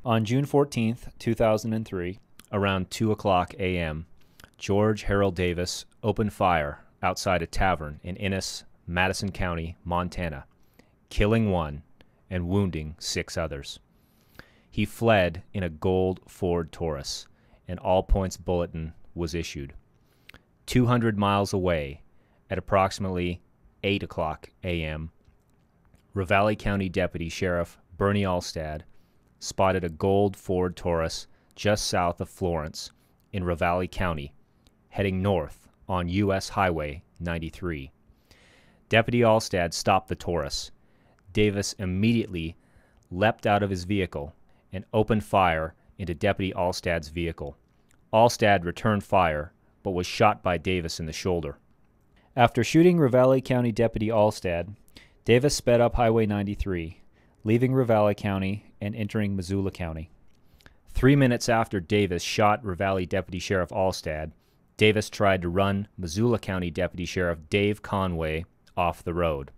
On June 14th, 2003, around 2 o'clock a.m., George Harold Davis opened fire outside a tavern in Ennis, Madison County, Montana, killing one and wounding 6 others. He fled in a gold Ford Taurus. An all-points bulletin was issued. 200 miles away, at approximately 8 o'clock a.m., Ravalli County Deputy Sheriff Bernie Alstad spotted a gold Ford Taurus just south of Florence in Ravalli County, heading north on U.S. Highway 93. Deputy Alstad stopped the Taurus. Davis immediately leapt out of his vehicle and opened fire into Deputy Alstad's vehicle. Alstad returned fire, but was shot by Davis in the shoulder. After shooting Ravalli County Deputy Alstad, Davis sped up Highway 93, leaving Ravalli County and entering Missoula County. 3 minutes after Davis shot Ravalli Deputy Sheriff Alstad, Davis tried to run Missoula County Deputy Sheriff Dave Conway off the road.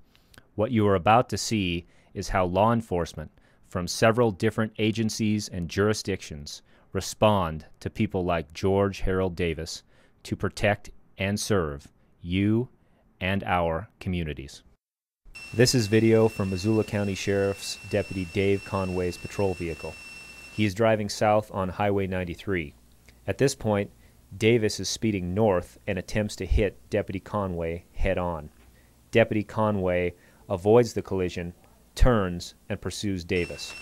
What you are about to see is how law enforcement from several different agencies and jurisdictions respond to people like George Harold Davis to protect and serve you and our communities. This is video from Missoula County Sheriff's Deputy Dave Conway's patrol vehicle. He is driving south on Highway 93. At this point, Davis is speeding north and attempts to hit Deputy Conway head-on. Deputy Conway avoids the collision, turns, and pursues Davis.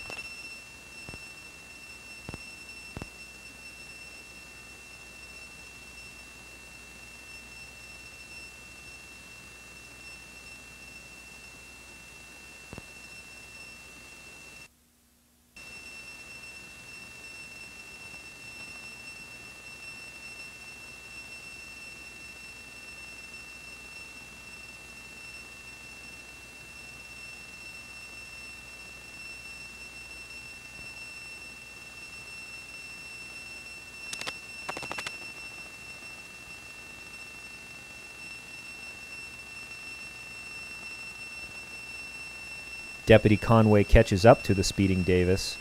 Deputy Conway catches up to the speeding Davis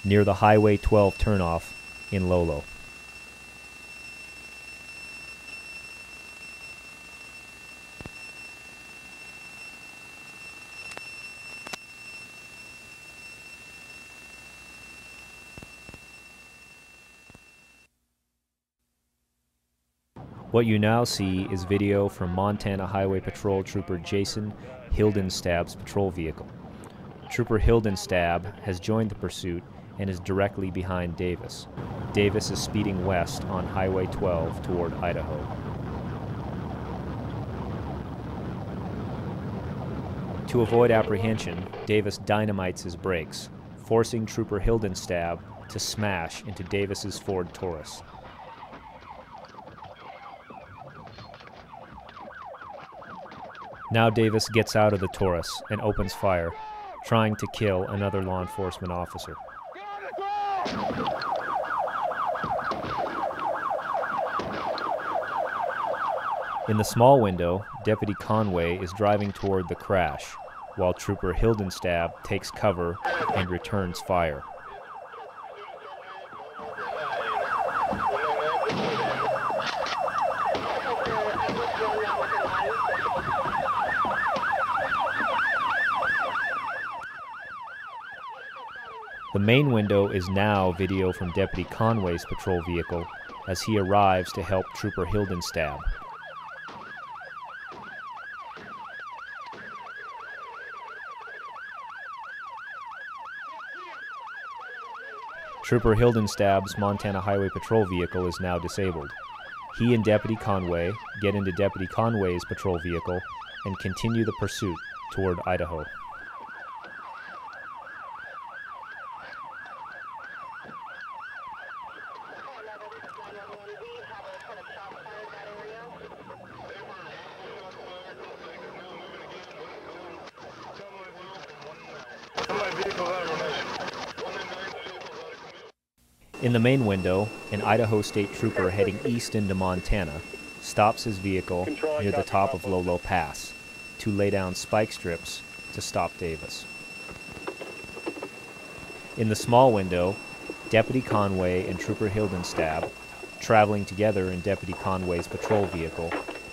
near the Highway 12 turnoff in Lolo. What you now see is video from Montana Highway Patrol Trooper Jason Hildenstab's patrol vehicle. Trooper Hildenstab has joined the pursuit and is directly behind Davis. Davis is speeding west on Highway 12 toward Idaho. To avoid apprehension, Davis dynamites his brakes, forcing Trooper Hildenstab to smash into Davis's Ford Taurus. Now Davis gets out of the Taurus and opens fire, trying to kill another law enforcement officer. In the small window, Deputy Conway is driving toward the crash, while Trooper Hildenstab takes cover and returns fire. The main window is now video from Deputy Conway's patrol vehicle as he arrives to help Trooper Hildenstab. Trooper Hildenstab's Montana Highway Patrol vehicle is now disabled. He and Deputy Conway get into Deputy Conway's patrol vehicle and continue the pursuit toward Idaho. In the main window, an Idaho State Trooper heading east into Montana stops his vehicle near the top of Lolo Pass to lay down spike strips to stop Davis. In the small window, Deputy Conway and Trooper Hildenstab, traveling together in Deputy Conway's patrol vehicle,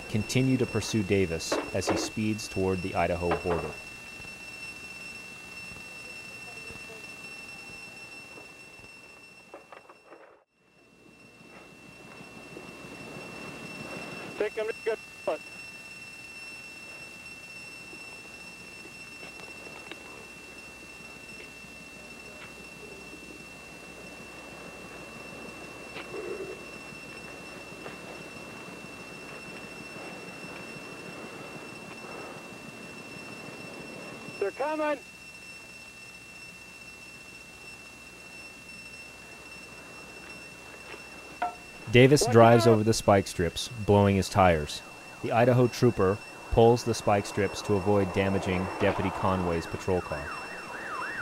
continue to pursue Davis as he speeds toward the Idaho border. Take him to good foot. They're coming. Davis drives over the spike strips, blowing his tires. The Idaho trooper pulls the spike strips to avoid damaging Deputy Conway's patrol car.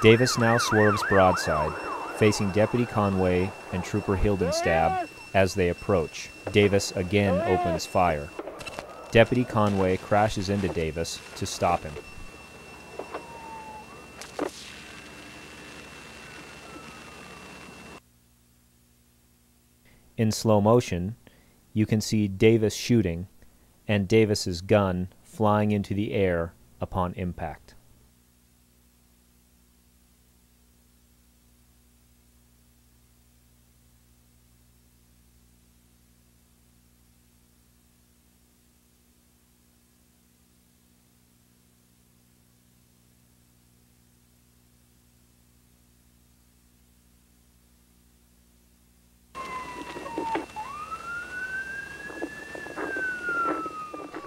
Davis now swerves broadside, facing Deputy Conway and Trooper Hildenstab as they approach. Davis again opens fire. Deputy Conway crashes into Davis to stop him. In slow motion, you can see Davis shooting and Davis's gun flying into the air upon impact.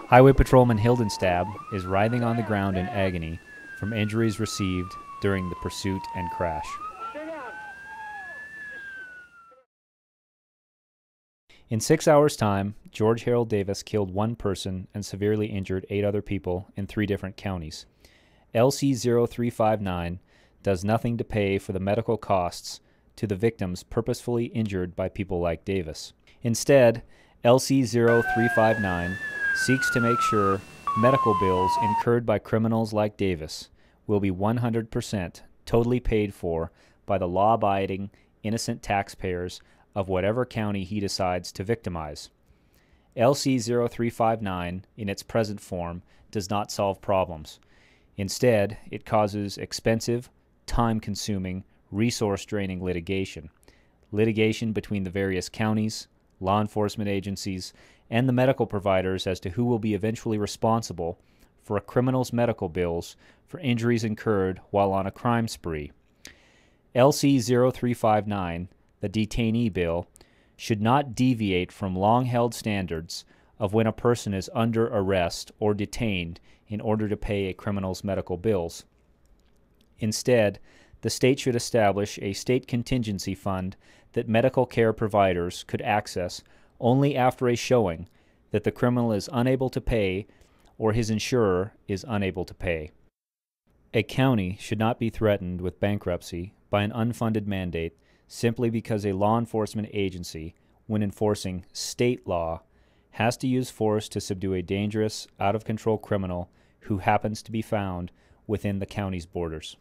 Highway Patrolman Hildenstab is writhing on the ground in agony from injuries received during the pursuit and crash. In 6 hours' time, George Harold Davis killed 1 person and severely injured 8 other people in 3 different counties. LC-0359 does nothing to pay for the medical costs to the victims purposefully injured by people like Davis. Instead, LC-0359 seeks to make sure medical bills incurred by criminals like Davis will be 100% totally paid for by the law-abiding, innocent taxpayers of whatever county he decides to victimize. LC-0359, in its present form, does not solve problems. Instead, it causes expensive, time-consuming, resource-draining litigation. Litigation between the various counties, law enforcement agencies, and the medical providers as to who will be eventually responsible for a criminal's medical bills for injuries incurred while on a crime spree. LC-0359, the detainee bill, should not deviate from long-held standards of when a person is under arrest or detained in order to pay a criminal's medical bills. Instead, the state should establish a state contingency fund that medical care providers could access only after a showing that the criminal is unable to pay or his insurer is unable to pay. A county should not be threatened with bankruptcy by an unfunded mandate simply because a law enforcement agency, when enforcing state law, has to use force to subdue a dangerous, out-of-control criminal who happens to be found within the county's borders.